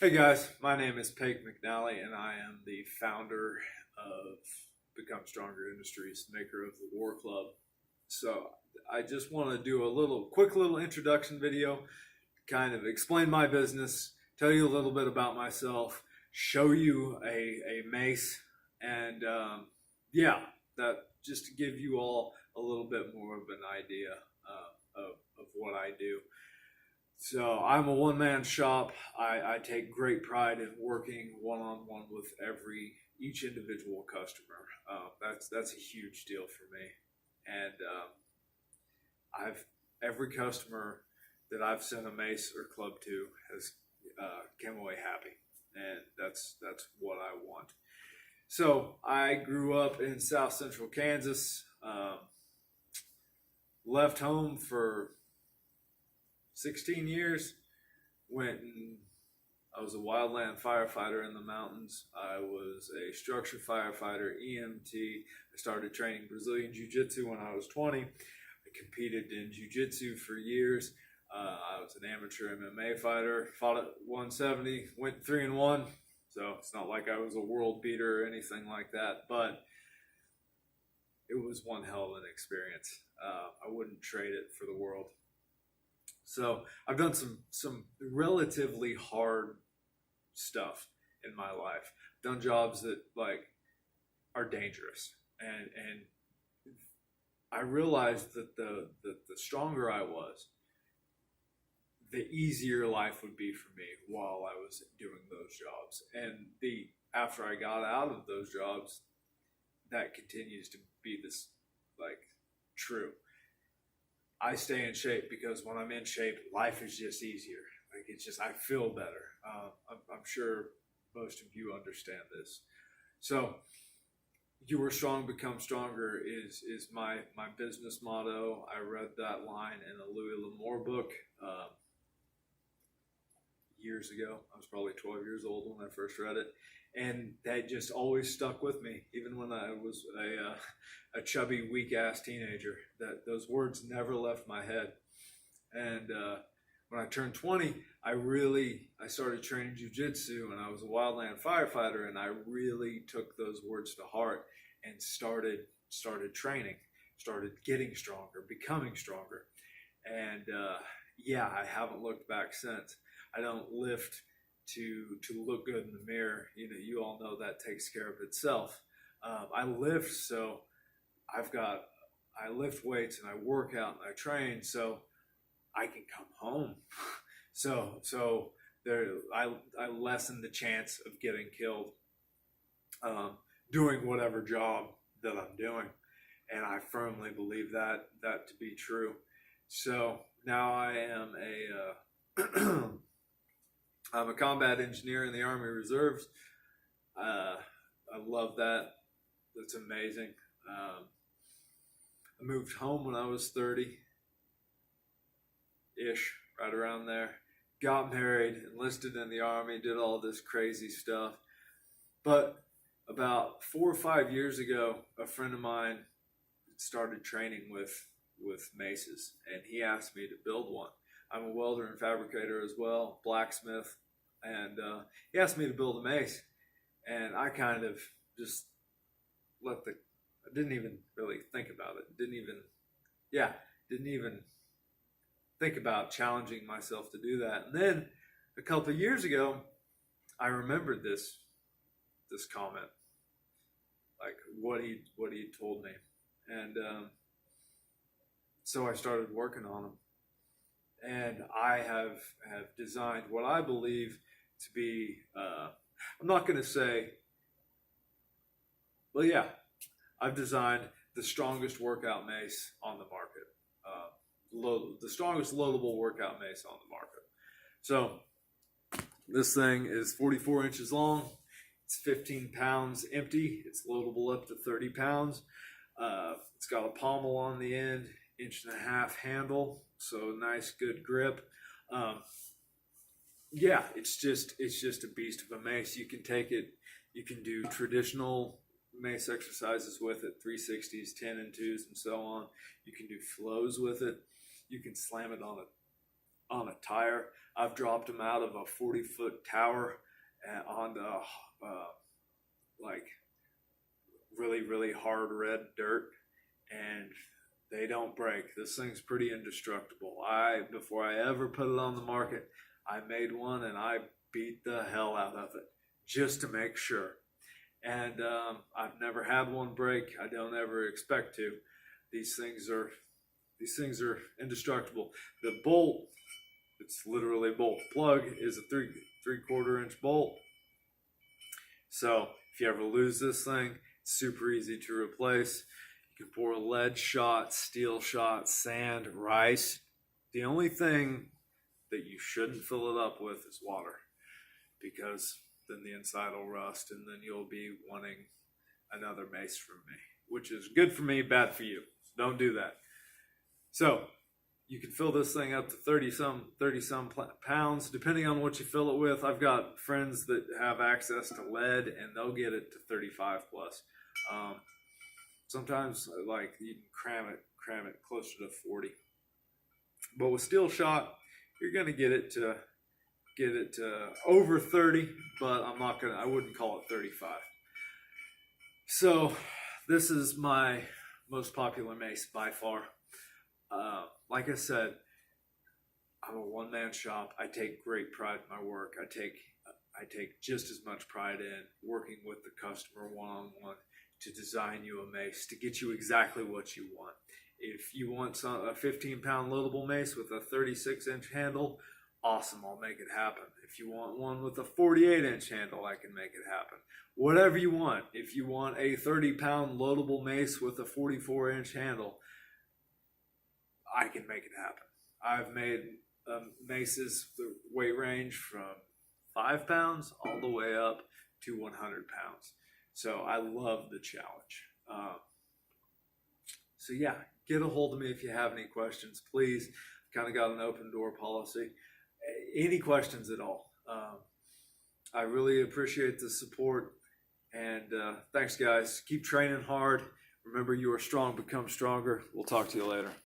Hey guys, my name is Peg McNally and I am the founder of Become Stronger Industries, maker of the War Club. So I just want to do a quick little introduction video, kind of explain my business, tell you a little bit about myself, show you a mace, and yeah, that just to give you all a little bit more of an idea of what I do. So I'm a one-man shop. I take great pride in working one-on-one with each individual customer. That's a huge deal for me, and I've every customer that I've sent a mace or club to has came away happy, and that's what I want. So I grew up in South Central Kansas. Left home for 16 years, I was a wildland firefighter in the mountains. I was a structure firefighter, EMT. I started training Brazilian Jiu-Jitsu when I was 20. I competed in Jiu-Jitsu for years. I was an amateur MMA fighter, fought at 170, went 3-1. So it's not like I was a world beater or anything like that, but it was one hell of an experience. I wouldn't trade it for the world. So I've done some relatively hard stuff in my life. I've done jobs that are dangerous, and I realized that the stronger I was, the easier life would be for me while I was doing those jobs. And after I got out of those jobs, that continues to be this true. I stay in shape because when I'm in shape, life is just easier. I feel better. I'm sure most of you understand this. So, you are strong, become stronger is my business motto. I read that line in a Louis L'Amour book years ago. I was probably 12 years old when I first read it, and that just always stuck with me, even when I was a chubby, weak-ass teenager. That those words never left my head. And when I turned 20, I started training jiu-jitsu, and I was a wildland firefighter, and I really took those words to heart and started training, started getting stronger, becoming stronger. And yeah, I haven't looked back since. I don't lift to look good in the mirror. You all know that takes care of itself. I lift so I lift weights and I work out and I train so I can come home. so I lessen the chance of getting killed doing whatever job that I'm doing, and I firmly believe that to be true. So now I am I'm a combat engineer in the Army Reserves. I love that. That's amazing. I moved home when I was 30-ish, right around there. Got married, enlisted in the Army, did all this crazy stuff. But about 4 or 5 years ago, a friend of mine started training with maces, and he asked me to build one. I'm a welder and fabricator as well, blacksmith, and he asked me to build a mace, and I kind of just I didn't even really think about it. Didn't even think about challenging myself to do that. And then a couple of years ago, I remembered this comment, like what he told me, and so I started working on them. And I have designed what I believe to be, I'm not going to say, well, yeah, I've designed the strongest workout mace on the market, the strongest loadable workout mace on the market. So this thing is 44 inches long. It's 15 pounds empty. It's loadable up to 30 pounds. It's got a pommel on the end, 1.5-inch handle. So nice, good grip. Yeah, it's just a beast of a mace. You can take it. You can do traditional mace exercises with it, 360s, 10 and 2s, and so on. You can do flows with it. You can slam it on on a tire. I've dropped them out of a 40-foot tower on the like really, really hard red dirt, and they don't break. This thing's pretty indestructible. Before I ever put it on the market, I made one and I beat the hell out of it just to make sure. And I've never had one break. I don't ever expect to. These things are indestructible. The bolt, it's literally a bolt. Plug is a three-quarter inch bolt. So if you ever lose this thing, it's super easy to replace. You can pour lead shot, steel shot, sand, rice. The only thing that you shouldn't fill it up with is water, because then the inside will rust and then you'll be wanting another mace from me, which is good for me, bad for you. So don't do that. So you can fill this thing up to 30 some pounds, depending on what you fill it with. I've got friends that have access to lead and they'll get it to 35 plus. Sometimes like you can cram it closer to 40. But with steel shot, you're gonna get it to over 30, but I wouldn't call it 35. So this is my most popular mace by far. Like I said, I'm a one-man shop. I take great pride in my work. I take just as much pride in working with the customer one-on-one to design you a mace, to get you exactly what you want. If you want a 15-pound loadable mace with a 36-inch handle, awesome, I'll make it happen. If you want one with a 48-inch handle, I can make it happen. Whatever you want. If you want a 30-pound loadable mace with a 44-inch handle, I can make it happen. I've made maces, the weight range from 5 pounds all the way up to 100 pounds. So I love the challenge. So yeah, get a hold of me if you have any questions, please. Kind of got an open door policy. Any questions at all. I really appreciate the support, and thanks guys. Keep training hard. Remember, you are strong, become stronger. We'll talk to you later.